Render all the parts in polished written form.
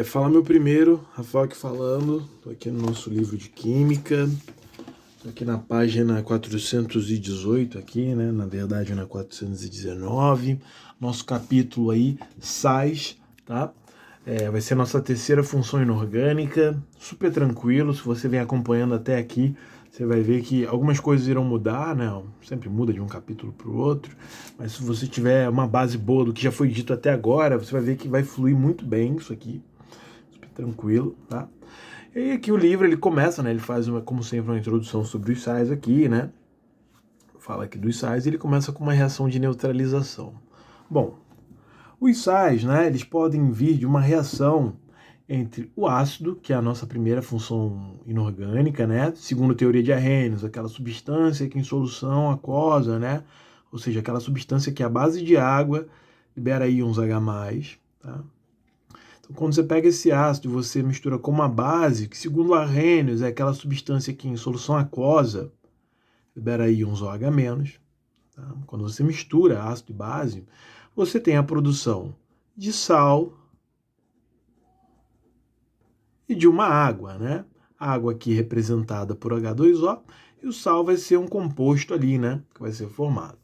Fala meu primeiro, Rafael aqui falando, tô aqui no nosso livro de Química, tô aqui na página 418 aqui, né, na verdade na 419, nosso capítulo aí, sais, tá? Vai ser a nossa terceira função inorgânica, super tranquilo, se você vem acompanhando até aqui, você vai ver que algumas coisas irão mudar, né? Sempre muda de um capítulo para o outro, mas se você tiver uma base boa do que já foi dito até agora, você vai ver que vai fluir muito bem isso aqui, super tranquilo, tá? E aqui o livro ele começa, né? Ele faz como sempre uma introdução sobre os sais aqui, né? Fala aqui dos sais e ele começa com uma reação de neutralização. Bom, os sais, né? Eles podem vir de uma reação entre o ácido, que é a nossa primeira função inorgânica, né? Segundo a teoria de Arrhenius, aquela substância que em solução aquosa, né? Ou seja, aquela substância que é a base de água libera íons H+, tá? Então, quando você pega esse ácido e você mistura com uma base, que segundo Arrhenius é aquela substância que em solução aquosa libera íons OH-, tá? Quando você mistura ácido e base, você tem a produção de sal e de uma água, né? A água aqui representada por H2O e o sal vai ser um composto ali, né? Que vai ser formado.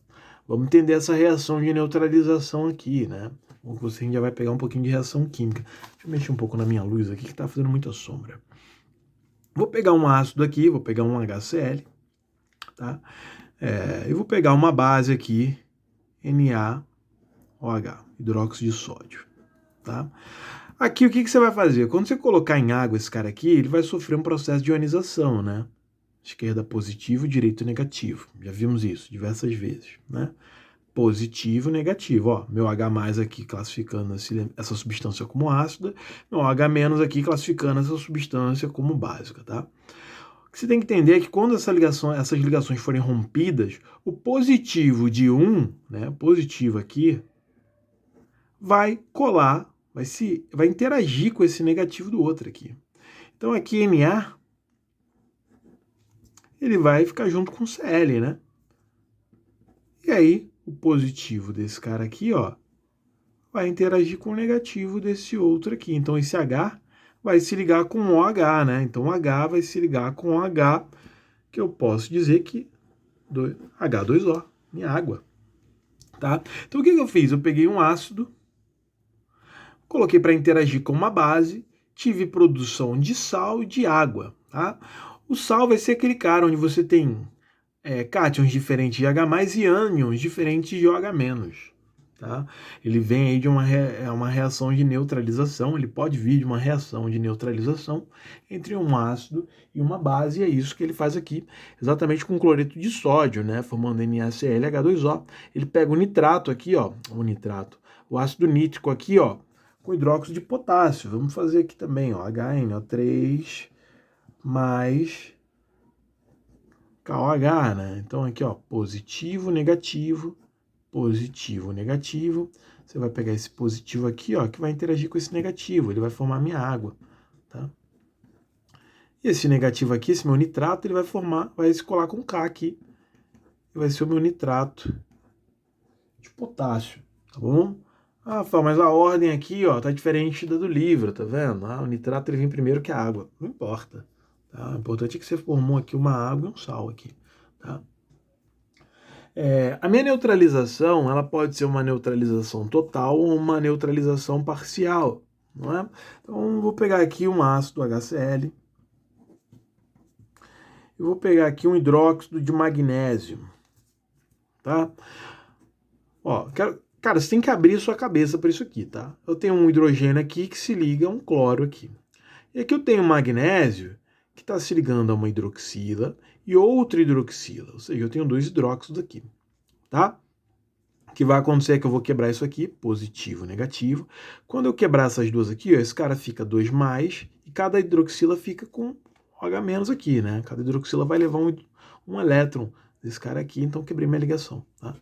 Vamos entender essa reação de neutralização aqui, né? Você já vai pegar um pouquinho de reação química. Deixa eu mexer um pouco na minha luz aqui que está fazendo muita sombra. Vou pegar um ácido aqui, vou pegar um HCl, tá? Eu vou pegar uma base aqui, NaOH, hidróxido de sódio, tá? Aqui o que você vai fazer? Quando você colocar em água esse cara aqui, ele vai sofrer um processo de ionização, né? Esquerda positivo, direito negativo. Já vimos isso diversas vezes, né? Positivo, negativo. Ó, meu H+ aqui classificando essa substância como ácida, meu H- aqui classificando essa substância como básica, tá? O que você tem que entender é que quando essas ligações forem rompidas, o positivo de um, né, positivo aqui, vai colar, vai interagir com esse negativo do outro aqui. Então aqui Na, ele vai ficar junto com Cl, né? E aí o positivo desse cara aqui, ó, vai interagir com o negativo desse outro aqui. Então esse H vai se ligar com OH, né? Então o H vai se ligar com OH, que eu posso dizer que H2O, minha água, tá? Então o que eu fiz? Eu peguei um ácido, coloquei para interagir com uma base, tive produção de sal e de água, tá? O sal vai ser aquele cara onde você tem cátions diferentes de H+, e ânions diferentes de OH-. Tá? Ele vem aí de uma reação de neutralização, ele pode vir de uma reação de neutralização entre um ácido e uma base, e é isso que ele faz aqui, exatamente com cloreto de sódio, né? Formando NaClH2O. Ele pega o nitrato aqui, ó, o ácido nítrico aqui, ó, com hidróxido de potássio. Vamos fazer aqui também, ó, HNO3 mais KOH, né? Então aqui, ó, positivo, negativo, positivo, negativo. Você vai pegar esse positivo aqui, ó, que vai interagir com esse negativo, ele vai formar minha água, tá? E esse negativo aqui, esse meu nitrato, ele vai se colar com K aqui, e vai ser o meu nitrato de potássio, tá bom? Ah, Rafael, mas a ordem aqui, ó, tá diferente da do livro, tá vendo? Ah, o nitrato ele vem primeiro que a água, não importa, tá? O importante é que você formou aqui uma água e um sal aqui, tá? A minha neutralização, ela pode ser uma neutralização total ou uma neutralização parcial, não é? Então, vou pegar aqui um ácido HCl, eu vou pegar aqui um hidróxido de magnésio, tá? Ó, cara, você tem que abrir sua cabeça para isso aqui, tá? Eu tenho um hidrogênio aqui que se liga a um cloro aqui. E aqui eu tenho um magnésio que está se ligando a uma hidroxila e outra hidroxila, ou seja, eu tenho dois hidróxidos aqui, tá? O que vai acontecer é que eu vou quebrar isso aqui, positivo, negativo. Quando eu quebrar essas duas aqui, ó, esse cara fica 2+, e cada hidroxila fica com OH- aqui, né? Cada hidroxila vai levar um elétron desse cara aqui, então quebrei minha ligação, tá?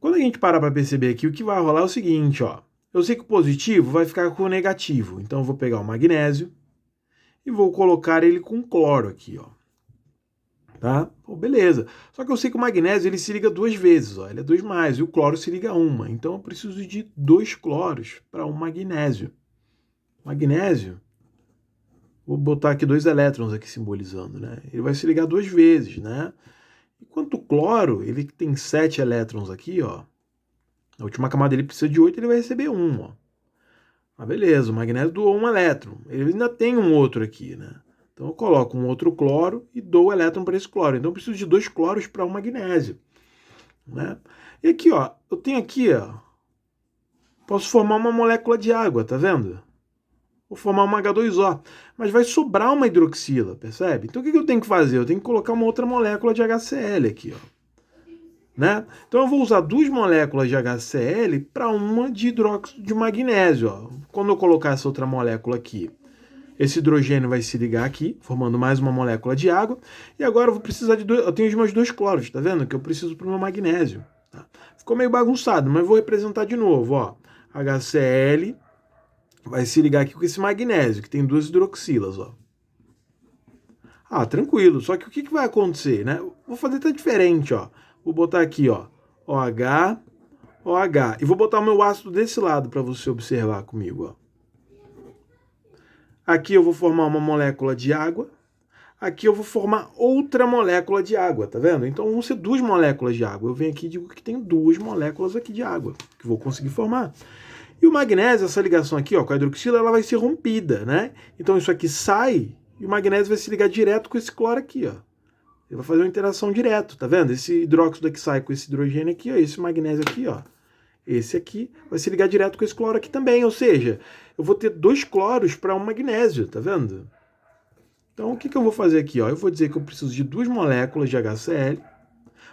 Quando a gente parar para perceber aqui, o que vai rolar é o seguinte, ó. Eu sei que o positivo vai ficar com o negativo, então eu vou pegar o magnésio e vou colocar ele com cloro aqui, ó. Tá? Pô, beleza. Só que eu sei que o magnésio ele se liga duas vezes, ó. Ele é 2+, e o cloro se liga a uma. Então eu preciso de 2 cloros para um magnésio. magnésio, vou botar aqui 2 elétrons aqui simbolizando, né? Ele vai se ligar 2 vezes, né? Enquanto o cloro, ele tem 7 elétrons aqui, ó. A última camada ele precisa de 8, ele vai receber 1, ó. Ah, beleza, o magnésio doou 1 elétron. Ele ainda tem um outro aqui, né? Então eu coloco um outro cloro e dou o elétron para esse cloro. Então eu preciso de 2 cloros para um magnésio, né? E aqui, ó, eu tenho aqui, ó, posso formar uma molécula de água, tá vendo? Vou formar uma H2O, mas vai sobrar uma hidroxila, percebe? Então o que eu tenho que fazer? Eu tenho que colocar uma outra molécula de HCl aqui, ó. Né? Então eu vou usar 2 moléculas de HCl para uma de hidróxido de magnésio. Ó. Quando eu colocar essa outra molécula aqui, esse hidrogênio vai se ligar aqui, formando mais uma molécula de água. E agora eu vou precisar de 2. Eu tenho os meus 2 cloros, tá vendo? Que eu preciso para o meu magnésio. Tá? Ficou meio bagunçado, mas vou representar de novo. Ó. HCl vai se ligar aqui com esse magnésio, que tem 2 hidroxilas. Ó. Ah, tranquilo. Só que o que vai acontecer? Né? Vou fazer até diferente, ó. Vou botar aqui, ó, OH, OH. E vou botar o meu ácido desse lado para você observar comigo, ó. Aqui eu vou formar uma molécula de água. Aqui eu vou formar outra molécula de água, tá vendo? Então vão ser 2 moléculas de água. Eu venho aqui e digo que tem 2 moléculas aqui de água que vou conseguir formar. E o magnésio, essa ligação aqui, ó, com a hidroxila, ela vai ser rompida, né? Então isso aqui sai e o magnésio vai se ligar direto com esse cloro aqui, ó. Ele vai fazer uma interação direto, tá vendo? Esse hidróxido aqui sai com esse hidrogênio aqui, ó, esse magnésio aqui, ó. Esse aqui vai se ligar direto com esse cloro aqui também, ou seja, eu vou ter 2 cloros para um magnésio, tá vendo? Então, o que eu vou fazer aqui, ó? Eu vou dizer que eu preciso de 2 moléculas de HCl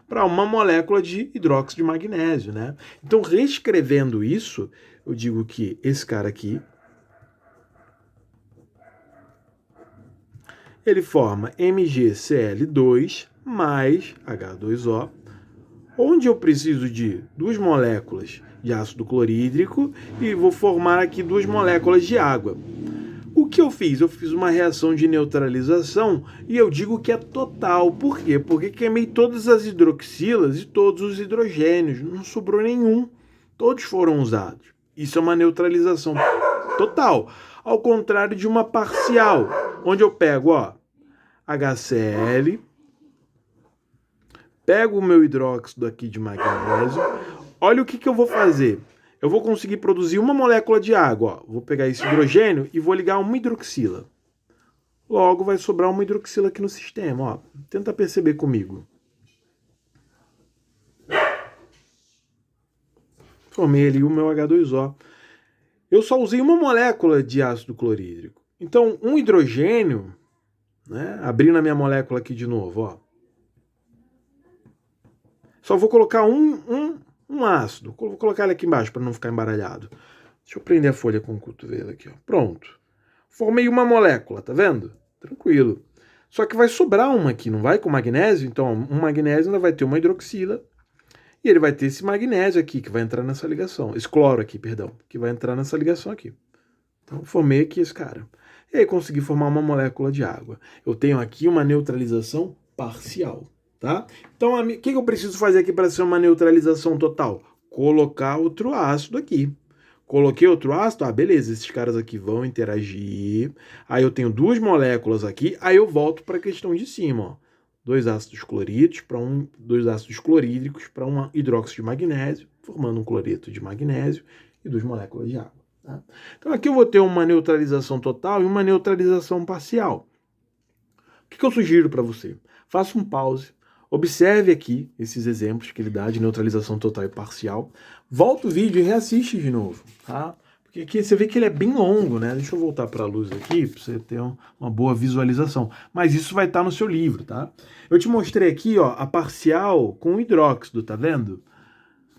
para uma molécula de hidróxido de magnésio, né? Então, reescrevendo isso, eu digo que esse cara aqui, ele forma MgCl2 mais H2O, onde eu preciso de 2 moléculas de ácido clorídrico e vou formar aqui 2 moléculas de água. O que eu fiz? Eu fiz uma reação de neutralização e eu digo que é total. Por quê? Porque queimei todas as hidroxilas e todos os hidrogênios, não sobrou nenhum. Todos foram usados. Isso é uma neutralização total. Ao contrário de uma parcial, onde eu pego, ó, HCl, pego o meu hidróxido aqui de magnésio, olha o que eu vou fazer. Eu vou conseguir produzir uma molécula de água, ó. Vou pegar esse hidrogênio e vou ligar uma hidroxila. Logo vai sobrar uma hidroxila aqui no sistema, ó. Tenta perceber comigo. Formei ali o meu H2O. Eu só usei uma molécula de ácido clorídrico. Então, um hidrogênio, né, abrindo a minha molécula aqui de novo, ó. Só vou colocar um ácido. Vou colocar ele aqui embaixo para não ficar embaralhado. Deixa eu prender a folha com o cotovelo aqui, ó. Pronto. Formei uma molécula, tá vendo? Tranquilo. Só que vai sobrar uma aqui, não vai? Com magnésio. Então, um magnésio ainda vai ter uma hidroxila. E ele vai ter esse magnésio aqui, que vai entrar nessa ligação. Esse cloro aqui, perdão, que vai entrar nessa ligação aqui. Então, formei aqui esse cara. E aí, consegui formar uma molécula de água. Eu tenho aqui uma neutralização parcial, tá? Então, o que eu preciso fazer aqui para ser uma neutralização total? Colocar outro ácido aqui. Coloquei outro ácido, beleza, esses caras aqui vão interagir. Aí eu tenho 2 moléculas aqui, aí eu volto para a questão de cima, ó. 2 ácidos clorídricos para 2 ácidos clorídricos para um hidróxido de magnésio, formando um cloreto de magnésio e 2 moléculas de água. Tá? Então aqui eu vou ter uma neutralização total e uma neutralização parcial. O que eu sugiro para você? Faça um pause, observe aqui esses exemplos que ele dá de neutralização total e parcial, volta o vídeo e reassiste de novo, tá? Porque aqui você vê que ele é bem longo, né? Deixa eu voltar para a luz aqui, para você ter uma boa visualização. Mas isso vai estar no seu livro, tá? Eu te mostrei aqui, ó, a parcial com hidróxido, tá vendo?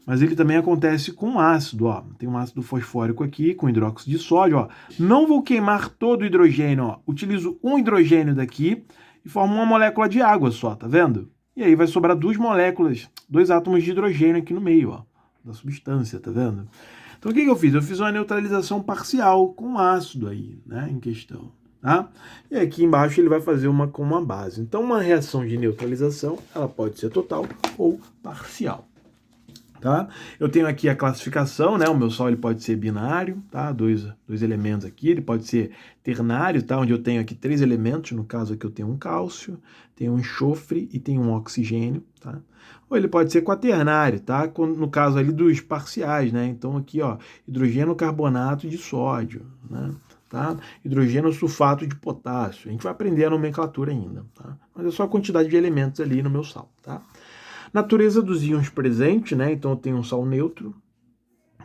Mas ele também acontece com ácido, ó. Tem um ácido fosfórico aqui com hidróxido de sódio, ó. Não vou queimar todo o hidrogênio, ó. Utilizo um hidrogênio daqui e formo uma molécula de água só, tá vendo? E aí vai sobrar 2 moléculas, 2 átomos de hidrogênio aqui no meio, ó, da substância, tá vendo? Então o que eu fiz? Eu fiz uma neutralização parcial com ácido aí, né, em questão, tá? E aqui embaixo ele vai fazer uma com uma base. Então uma reação de neutralização, ela pode ser total ou parcial, tá? Tá? Eu tenho aqui a classificação, né? O meu sal ele pode ser binário, tá? Dois elementos aqui. Ele pode ser ternário, tá? Onde eu tenho aqui 3 elementos. No caso aqui eu tenho um cálcio, tenho um enxofre e tenho um oxigênio, tá? Ou ele pode ser quaternário, tá? No caso ali dos parciais, né? Então aqui, ó, hidrogênio carbonato de sódio, né? Tá? Hidrogênio sulfato de potássio. A gente vai aprender a nomenclatura ainda, tá? Mas é só a quantidade de elementos ali no meu sal, tá? Natureza dos íons presentes, né? Então eu tenho um sal neutro,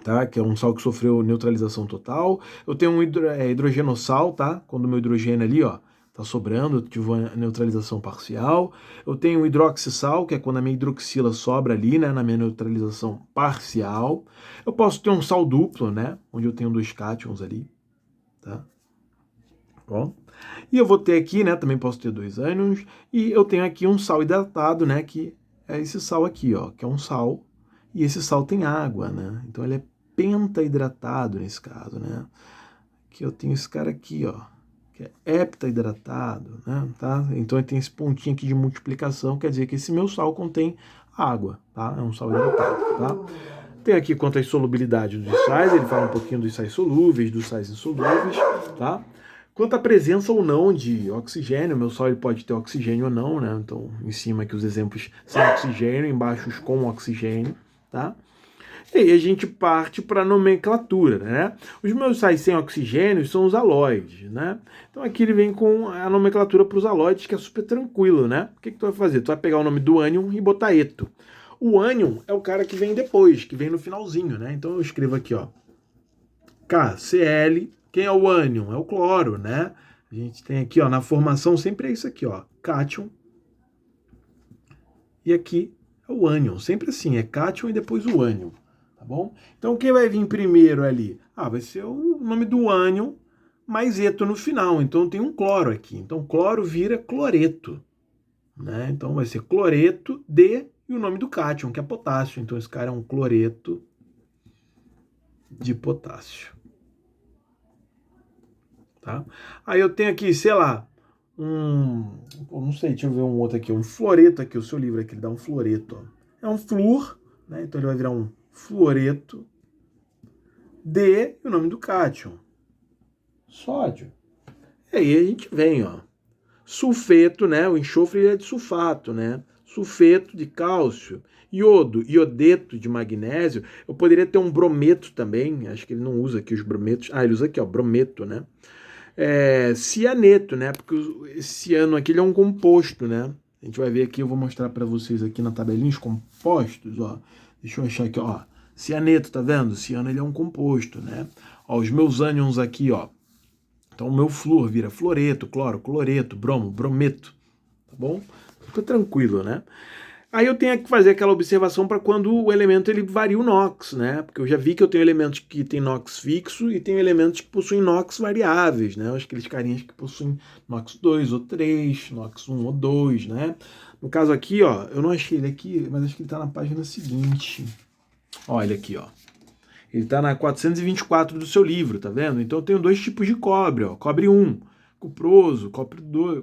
tá? Que é um sal que sofreu neutralização total. Eu tenho um hidrogenossal, tá? Quando o meu hidrogênio ali, ó, tá sobrando, eu tive uma neutralização parcial. Eu tenho um hidroxissal, que é quando a minha hidroxila sobra ali, né? Na minha neutralização parcial. Eu posso ter um sal duplo, né? Onde eu tenho 2 cátions ali, tá? Bom. E eu vou ter aqui, né? Também posso ter 2 ânions. E eu tenho aqui um sal hidratado, né? Que é esse sal aqui, ó, que é um sal, e esse sal tem água, né? Então ele é pentahidratado nesse caso, né? Que eu tenho esse cara aqui, ó, que é heptahidratado, né? Tá? Então ele tem esse pontinho aqui de multiplicação, quer dizer que esse meu sal contém água, tá? É um sal hidratado, tá? Tem aqui quanto às solubilidades dos sais, ele fala um pouquinho dos sais solúveis, dos sais insolúveis, tá? Quanto à presença ou não de oxigênio, meu sal ele pode ter oxigênio ou não, né? Então, em cima aqui os exemplos sem oxigênio, embaixo os com oxigênio, tá? E aí a gente parte para a nomenclatura, né? Os meus sais sem oxigênio são os halóides, né? Então aqui ele vem com a nomenclatura para os halóides, que é super tranquilo, né? O que tu vai fazer? Tu vai pegar o nome do ânion e botar eto. O ânion é o cara que vem depois, que vem no finalzinho, né? Então eu escrevo aqui, ó, KCl. Quem é o ânion? É o cloro, né? A gente tem aqui, ó, na formação sempre é isso aqui, ó, cátion. E aqui é o ânion, sempre assim, é cátion e depois o ânion, tá bom? Então quem vai vir primeiro ali? Ah, vai ser o nome do ânion mais eto no final. Então tem um cloro aqui. Então cloro vira cloreto, né? Então vai ser cloreto de e o nome do cátion, que é potássio. Então esse cara é um cloreto de potássio. Tá? Aí eu tenho aqui, sei lá, não sei, deixa eu ver um outro aqui, um fluoreto aqui, o seu livro aqui, ele dá um fluoreto, ó. É um flúor, né? Então ele vai virar um fluoreto de, e o nome do cátion, sódio. E aí a gente vem, ó, sulfeto, né? O enxofre é de sulfato, né? Sulfeto de cálcio, iodo, iodeto de magnésio. Eu poderia ter um brometo também, acho que ele não usa aqui os brometos. Ah, ele usa aqui, ó, brometo, né? Cianeto, né? Porque esse ciano aqui ele é um composto, né? A gente vai ver aqui, eu vou mostrar para vocês aqui na tabelinha os compostos, ó. Deixa eu achar aqui, ó. Cianeto, tá vendo? Ciano ele é um composto, né? Ó, os meus ânions aqui, ó. Então o meu flúor vira fluoreto, cloro, cloreto, bromo, brometo, tá bom? Fica tranquilo, né? Aí eu tenho que fazer aquela observação para quando o elemento ele varia o NOx, né? Porque eu já vi que eu tenho elementos que tem NOx fixo e tenho elementos que possuem NOx variáveis, né? Aqueles carinhas que possuem NOx 2 ou 3, NOx 1 ou 2, né? No caso aqui, ó, eu não achei ele aqui, mas acho que ele está na página seguinte. Olha aqui, ó. Ele está na 424 do seu livro, tá vendo? Então eu tenho 2 tipos de cobre, ó. Cobre 1, cuproso,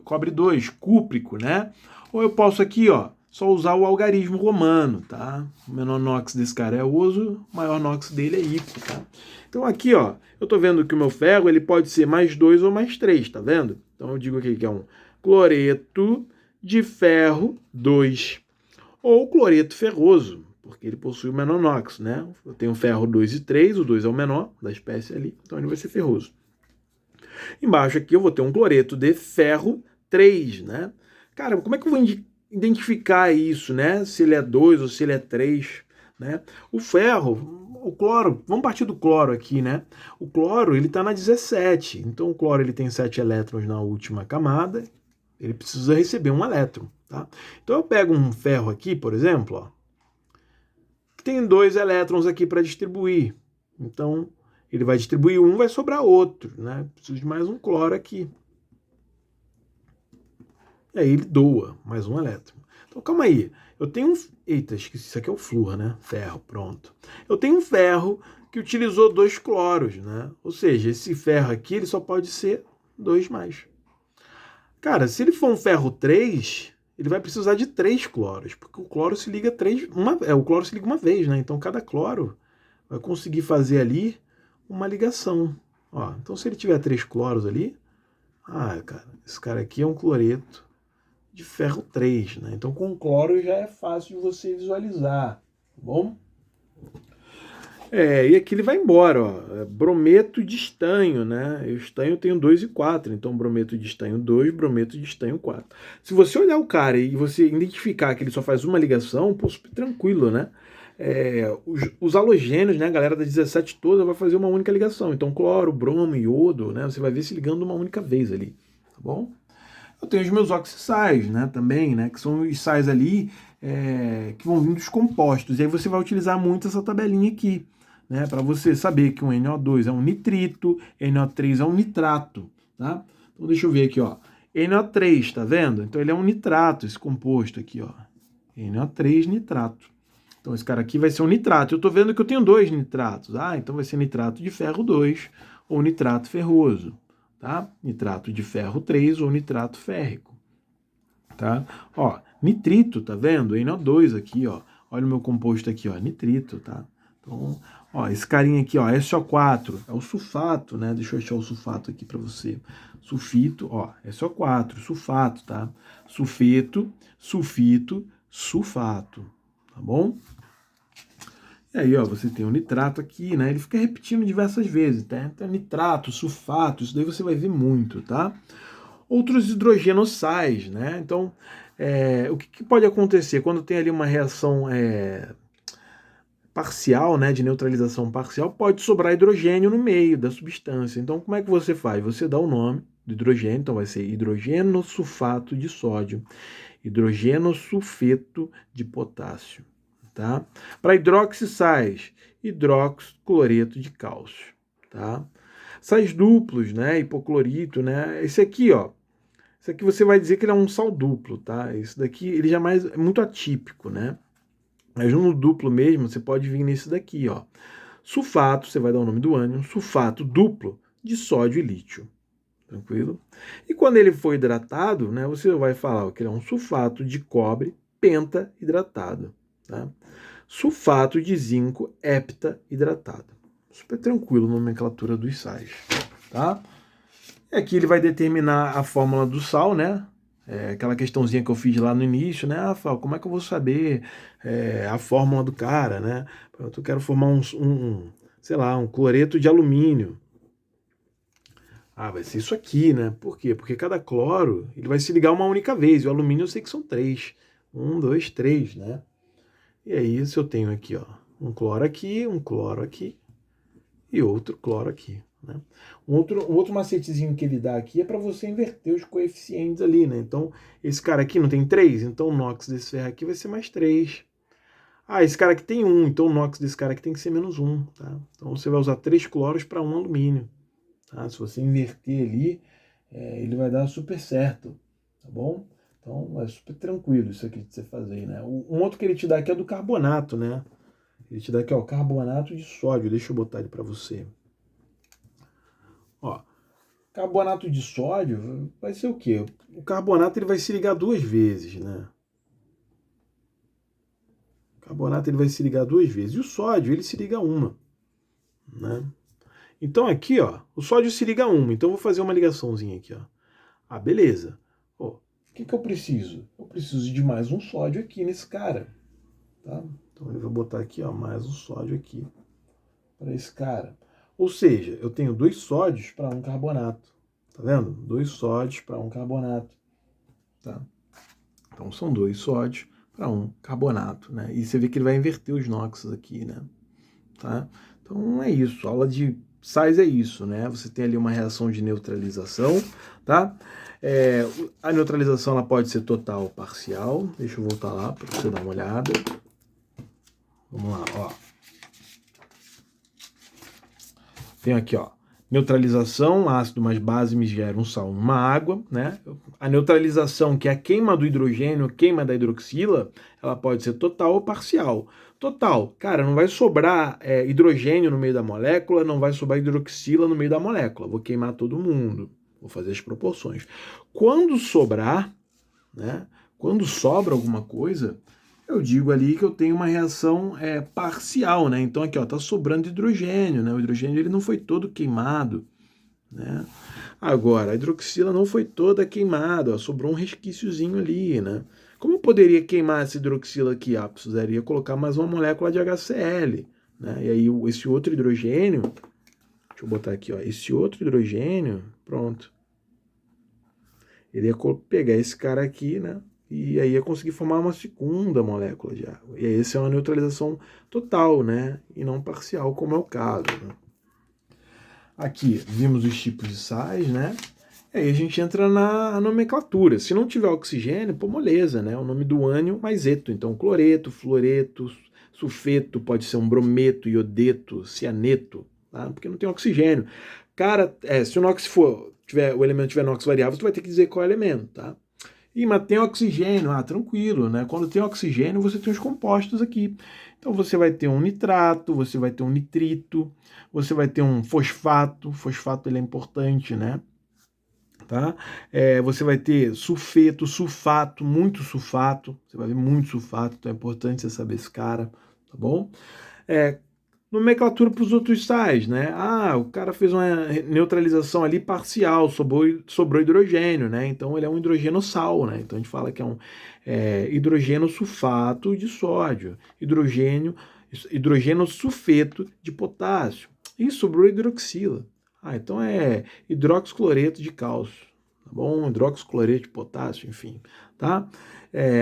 cobre 2, cúprico, né? Ou eu posso aqui, ó, só usar o algarismo romano, tá? O menor NOx desse cara é oso, o maior NOx dele é hipo, tá? Então aqui, ó, eu tô vendo que o meu ferro, ele pode ser mais 2 ou mais 3, tá vendo? Então eu digo aqui que é um cloreto de ferro 2, ou cloreto ferroso, porque ele possui o menor NOx, né? Eu tenho ferro 2 e 3, o 2 é o menor da espécie ali, então ele vai ser ferroso. Embaixo aqui eu vou ter um cloreto de ferro 3, né? Cara, como é que eu vou identificar isso, né? Se ele é 2 ou se ele é 3, né? O ferro, o cloro, vamos partir do cloro aqui, né? O cloro, ele tá na 17, então o cloro ele tem 7 elétrons na última camada, ele precisa receber um elétron, tá? Então eu pego um ferro aqui, por exemplo, ó, que tem 2 elétrons aqui para distribuir, então ele vai distribuir um, vai sobrar outro, né? Preciso de mais um cloro aqui. E aí ele doa mais um elétron. Então, calma aí. Eu tenho um... Eita, esqueci. Isso aqui é o flúor, né? Ferro, pronto. Eu tenho um ferro que utilizou 2 cloros, né? Ou seja, esse ferro aqui ele só pode ser 2 mais. Cara, se ele for um ferro 3, ele vai precisar de 3 cloros, porque o cloro se liga o cloro se liga uma vez, né? Então cada cloro vai conseguir fazer ali uma ligação. Ó, então se ele tiver 3 cloros ali, cara, esse cara aqui é um cloreto de ferro 3, né? Então com cloro já é fácil de você visualizar, tá bom? E aqui ele vai embora, ó. Brometo de estanho, né? O estanho tem 2 e 4, então brometo de estanho 2, brometo de estanho 4. Se você olhar o cara e você identificar que ele só faz uma ligação, pô, super tranquilo, né? Os halogênios, né? A galera da 17 toda vai fazer uma única ligação. Então cloro, bromo, iodo, né? Você vai ver se ligando uma única vez ali, tá bom? Eu tenho os meus oxissais, né, também, né, que são os sais ali que vão vir dos compostos. E aí você vai utilizar muito essa tabelinha aqui, né, para você saber que um NO2 é um nitrito, NO3 é um nitrato, tá? Então deixa eu ver aqui, ó. NO3, tá vendo? Então ele é um nitrato, esse composto aqui, ó. NO3 nitrato. Então esse cara aqui vai ser um nitrato. Eu tô vendo que eu tenho 2 nitratos. Então vai ser nitrato de ferro 2 ou nitrato ferroso. Tá? Nitrato de ferro 3 ou nitrato férrico. Tá? Ó, nitrito, tá vendo? NO2 aqui, ó. Olha o meu composto aqui, ó, nitrito, tá? Então, ó, esse carinha aqui, ó, SO4, é o sulfato, né? Deixa eu achar o sulfato aqui para você. Sulfito, ó, SO4, sulfato, tá? Sulfeto, sulfito, sulfato, tá bom? E aí, ó, você tem o nitrato aqui, né? Ele fica repetindo diversas vezes, tá? Então, nitrato, sulfato, isso daí você vai ver muito, tá? Outros hidrogenossais, né? Então, o que pode acontecer quando tem ali uma reação parcial, né, de neutralização parcial? Pode sobrar hidrogênio no meio da substância. Então, como é que você faz? Você dá o nome do hidrogênio, então vai ser hidrogenosulfato de sódio, hidrogenosulfeto de potássio. Tá? Para hidroxissais, hidroxicloreto de cálcio. Tá? Sais duplos, né? Hipoclorito, né? Esse aqui, ó. Esse aqui você vai dizer que ele é um sal duplo, tá? Esse daqui ele jamais é muito atípico, né? Mas no duplo mesmo, você pode vir nesse daqui, ó. Sulfato, você vai dar o nome do ânion, sulfato duplo de sódio e lítio. Tranquilo? E quando ele for hidratado, né, você vai falar que ele é um sulfato de cobre penta-hidratado. Tá? Sulfato de zinco hepta-hidratado. Super tranquilo a nomenclatura dos sais. Tá? E aqui ele vai determinar a fórmula do sal, né? Aquela questãozinha que eu fiz lá no início, né? Fala, como é que eu vou saber a fórmula do cara, né? Eu quero formar sei lá, um cloreto de alumínio. Vai ser isso aqui, né? Por quê? Porque cada cloro ele vai se ligar uma única vez. E o alumínio eu sei que são 3. 1, 2, 3, né? E aí, se eu tenho aqui, ó, um cloro aqui e outro cloro aqui, né? Um outro macetezinho que ele dá aqui é para você inverter os coeficientes ali, né? Então, esse cara aqui não tem 3, então o NOx desse ferro aqui vai ser mais 3. Esse cara aqui tem 1, então o NOx desse cara aqui tem que ser menos 1, tá? Então, você vai usar 3 cloros para 1 alumínio, tá? Se você inverter ali, ele vai dar super certo, tá bom? Então é super tranquilo isso aqui de você fazer, né? Um outro que ele te dá aqui é do carbonato, né? Ele te dá aqui, ó, carbonato de sódio. Deixa eu botar ele para você. Ó, carbonato de sódio vai ser o quê? O carbonato ele vai se ligar 2 vezes, né? O carbonato ele vai se ligar 2 vezes. E o sódio ele se liga uma, né? Então aqui, ó, o sódio se liga uma. Então eu vou fazer uma ligaçãozinha aqui, ó. Beleza. O que eu preciso? Eu preciso de mais um sódio aqui nesse cara, tá? Então eu vou botar aqui, ó, mais um sódio aqui para esse cara. Ou seja, eu tenho 2 sódios para um carbonato, tá vendo? 2 sódios para um carbonato, tá? Então são 2 sódios para um carbonato, né? E você vê que ele vai inverter os NOx aqui, né? Tá? Então é isso. A aula de sais é isso, né? Você tem ali uma reação de neutralização, tá? A neutralização ela pode ser total ou parcial. Deixa eu voltar lá para você dar uma olhada. Vamos lá, ó. Tem aqui, ó. Neutralização, ácido mais base me gera um sal numa água, né? A neutralização, que é a queima do hidrogênio, queima da hidroxila, ela pode ser total ou parcial. Total, cara, não vai sobrar hidrogênio no meio da molécula, não vai sobrar hidroxila no meio da molécula. Vou queimar todo mundo. Vou fazer as proporções. Quando sobrar, né? Quando sobra alguma coisa, eu digo ali que eu tenho uma reação parcial, né? Então aqui, ó, tá sobrando hidrogênio, né? O hidrogênio ele não foi todo queimado, né? Agora, a hidroxila não foi toda queimada, ó, sobrou um resquíciozinho ali, né? Como eu poderia queimar essa hidroxila aqui? Ah, precisaria colocar mais uma molécula de HCl, né? E aí esse outro hidrogênio, deixa eu botar aqui, ó, esse outro hidrogênio, pronto. Ele ia pegar esse cara aqui, né? E aí ia conseguir formar uma segunda molécula de água. E aí essa é uma neutralização total, né? E não parcial, como é o caso, né? Aqui vimos os tipos de sais, né? E aí a gente entra na nomenclatura. Se não tiver oxigênio, pô, moleza, né? O nome do ânion mais eto. Então, cloreto, fluoreto, sulfeto, pode ser um brometo, iodeto, cianeto, tá? Porque não tem oxigênio. Cara, se o NOx o elemento tiver NOx variável, você vai ter que dizer qual é o elemento, tá? Mas tem oxigênio, tranquilo, né? Quando tem oxigênio, você tem os compostos aqui. Então você vai ter um nitrato, você vai ter um nitrito, você vai ter um fosfato. Fosfato ele é importante, né? Tá? Você vai ter sulfeto, sulfato, muito sulfato. Você vai ver muito sulfato, então é importante você saber esse cara, tá bom? Nomenclatura para os outros sais, né? O cara fez uma neutralização ali parcial, sobrou hidrogênio, né? Então ele é um hidrogeno sal, né? Então a gente fala que é um hidrogeno sulfato de sódio, hidrogeno sulfeto de potássio e sobrou hidroxila. Então é hidroxicloreto de cálcio, tá bom? Hidroxicloreto de potássio, enfim, tá?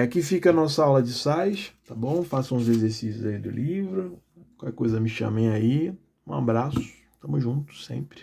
Aqui fica a nossa aula de sais, tá bom? Façam os exercícios aí do livro. Qualquer coisa me chamem aí. Um abraço. Tamo junto sempre.